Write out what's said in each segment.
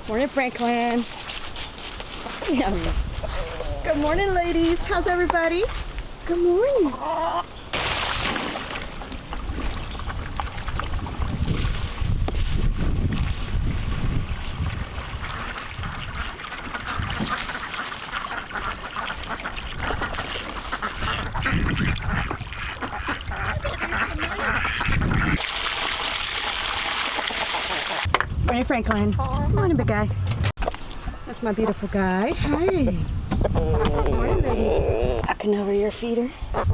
Morning, Franklin. Yeah. Good morning, ladies. How's everybody? Good morning. Morning, Franklin. Morning, big guy. That's my beautiful guy. Hi. Morning, ladies. Tucking over your feeder. All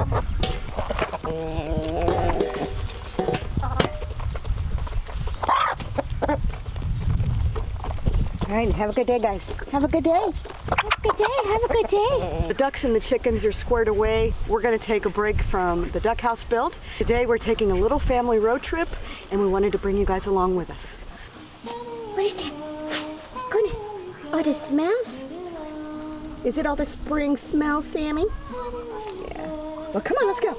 right, have a good day, guys. Have a good day. Have a good day. Have a good day. The ducks and the chickens are squared away. We're going to take a break from the duck house build. Today we're taking a little family road trip, and we wanted to bring you guys along with us. What is that? Goodness. Oh, the smells? Is it all the spring smells, Sammy? Yeah. Well, come on, let's go.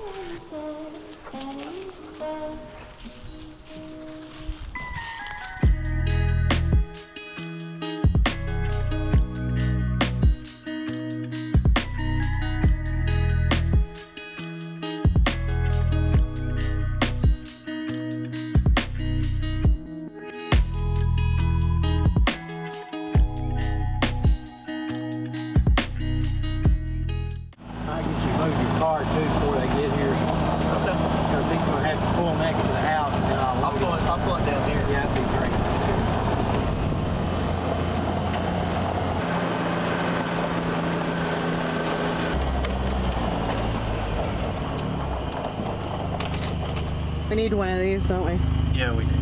We need one of these, don't we? Yeah, we do.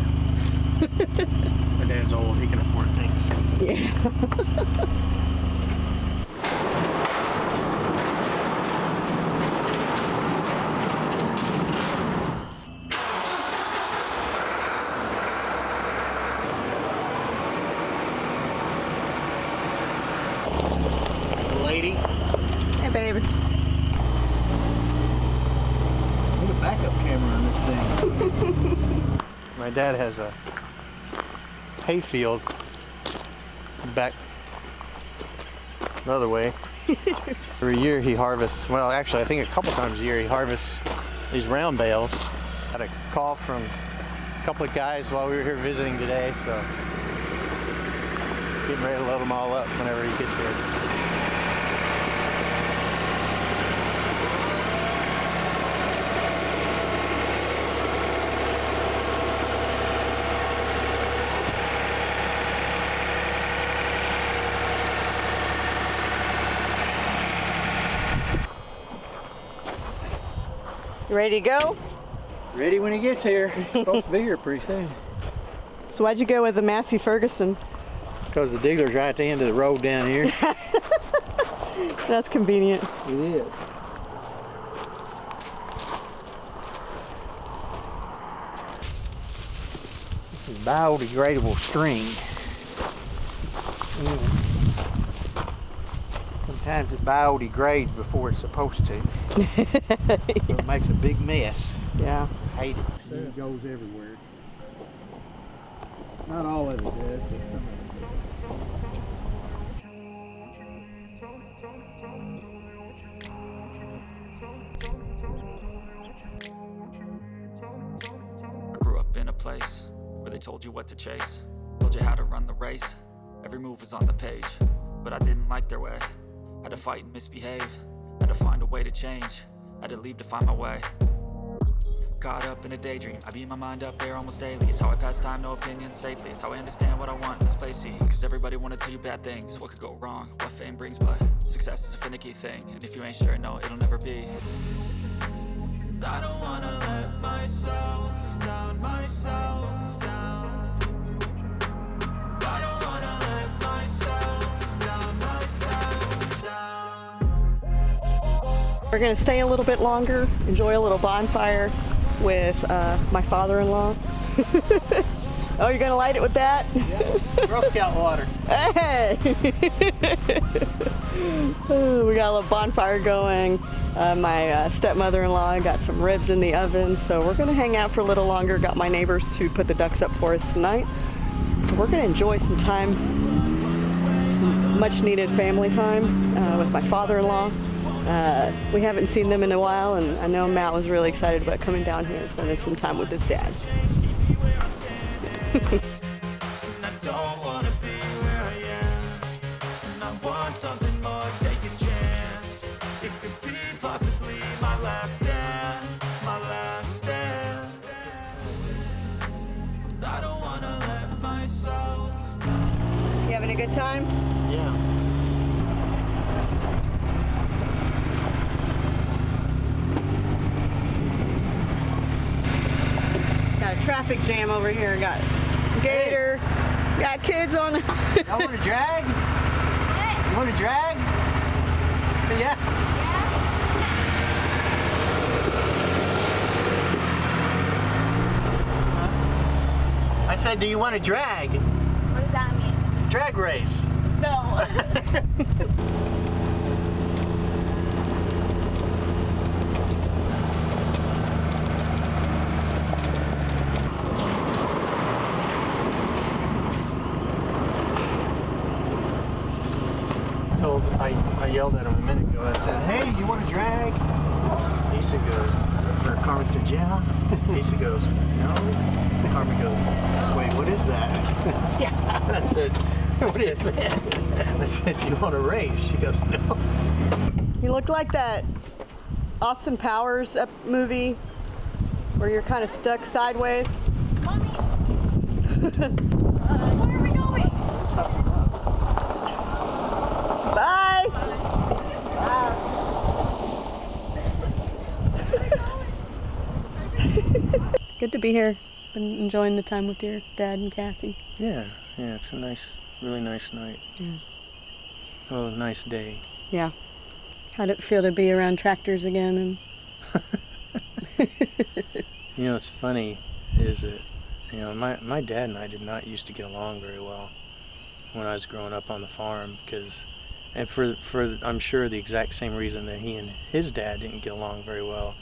My dad's old, he can afford things. Yeah. Lady. Hey, baby. Backup camera on this thing. My dad has a hay field back the other way. Every year he harvests, well actually I think a couple times a year he harvests these round bales. Had a call from a couple of guys while we were here visiting today, so getting ready to load them all up whenever he gets here. You ready to go? Ready when he gets here. Supposed to be here pretty soon. So why'd you go with the Massey Ferguson? Because the dealer's right at the end of the road down here. That's convenient. It is. This is biodegradable string. Sometimes it biodegrades before it's supposed to. So it makes a big mess. Yeah. I hate it. It goes everywhere. Not all of it does, but some of it I grew up in a place where they told you what to chase, told you how to run the race. Every move was on the page, but I didn't like their way. Had to fight and misbehave, had to find a way to change, had to leave to find my way. Caught up in a daydream, I beat my mind up there almost daily. It's how I pass time, no opinions safely. It's how I understand what I want in this place, see. Cause everybody wanna tell you bad things, what could go wrong, what fame brings. But success is a finicky thing, and if you ain't sure, no, it'll never be. I don't wanna let myself down, myself down. I don't wanna let myself down, myself down. We're gonna stay a little bit longer, enjoy a little bonfire with my father-in-law. Oh, you're gonna light it with that? Yeah, Girl Scout water. Hey! Ooh, we got a little bonfire going. My stepmother-in-law got some ribs in the oven, so we're gonna hang out for a little longer. Got my neighbors to put the ducks up for us tonight. So we're gonna enjoy some time much needed family time with my father-in-law. We haven't seen them in a while, and I know Matt was really excited about coming down here and spending some time with his dad. Something more, take a chance. It could be possibly my last dance, my last dance. I don't wanna let myself. You having a good time? Yeah. Got a traffic jam over here. Got Gator. Got kids on. Y'all want to drag? You want to drag? Yeah. I said, do you want to drag? What does that mean? Drag race. No. I yelled at him a minute ago. I said, hey, you want to drag? Lisa goes, or Carmen said, yeah. Lisa goes, no. Carmen goes, wait, what is that? Yeah. I said, what is that? I said, you want to race? She goes, no. You look like that Austin Powers movie where you're kind of stuck sideways. Mommy. Where are we going? Bye. Good to be here. Been enjoying the time with your dad and Kathy. Yeah, it's a nice, really nice night. Yeah. Well, a nice day. Yeah. How'd it feel to be around tractors again? And You know, what's funny is that, you know, my dad and I did not used to get along very well when I was growing up on the farm, because, and for I'm sure the exact same reason that he and his dad didn't get along very well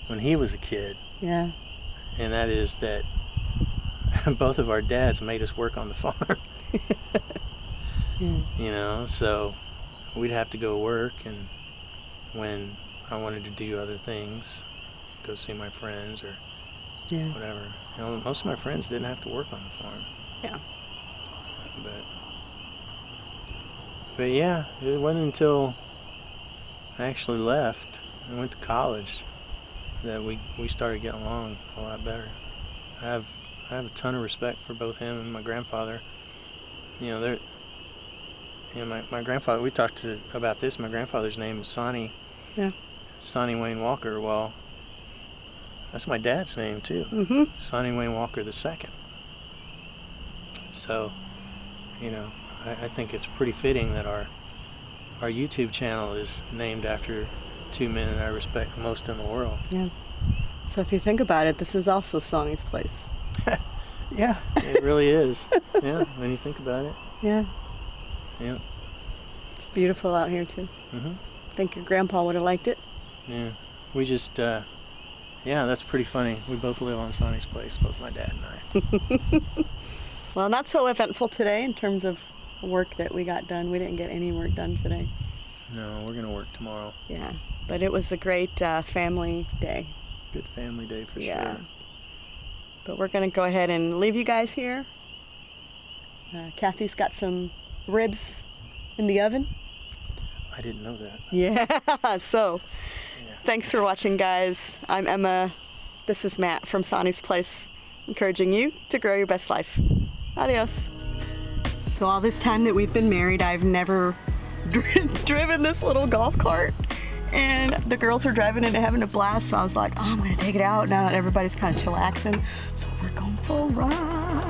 when he was a kid. yeah. And that is that both of our dads made us work on the farm. Yeah. You know, so we'd have to go work, and when I wanted to do other things, go see my friends or Yeah. whatever. You know, most of my friends didn't have to work on the farm. Yeah. But yeah, it wasn't until I actually left and went to college that we started getting along a lot better. I have a ton of respect for both him and my grandfather. You know, my grandfather, we talked about this, my grandfather's name is Sonnie. Yeah. Sonnie Wayne Walker. Well, that's my dad's name too. Mm-hmm. Sonnie Wayne Walker II. So, you know, I think it's pretty fitting that our YouTube channel is named after two men that I respect most in the world. Yeah. So if you think about it, this is also Sonnie's place. Yeah, it really is. Yeah, when you think about it. Yeah. Yeah. It's beautiful out here too. Mm-hmm. I think your grandpa would have liked it. Yeah. We just, yeah, that's pretty funny. We both live on Sonnie's place, both my dad and I. Well, not so eventful today in terms of work that we got done. We didn't get any work done today. No, we're going to work tomorrow. Yeah. But it was a great family day. Good family day for Yeah. sure. But we're going to go ahead and leave you guys here. Kathy's got some ribs in the oven. I didn't know that. Yeah. So Yeah. thanks for watching, guys. I'm Emma. This is Matt from Sonnie's Place, encouraging you to grow your best life. Adios. So all this time that we've been married, I've never driven this little golf cart. And the girls are driving it and having a blast. So I was like, oh, I'm going to take it out now that everybody's kind of chillaxing. So we're going for a ride.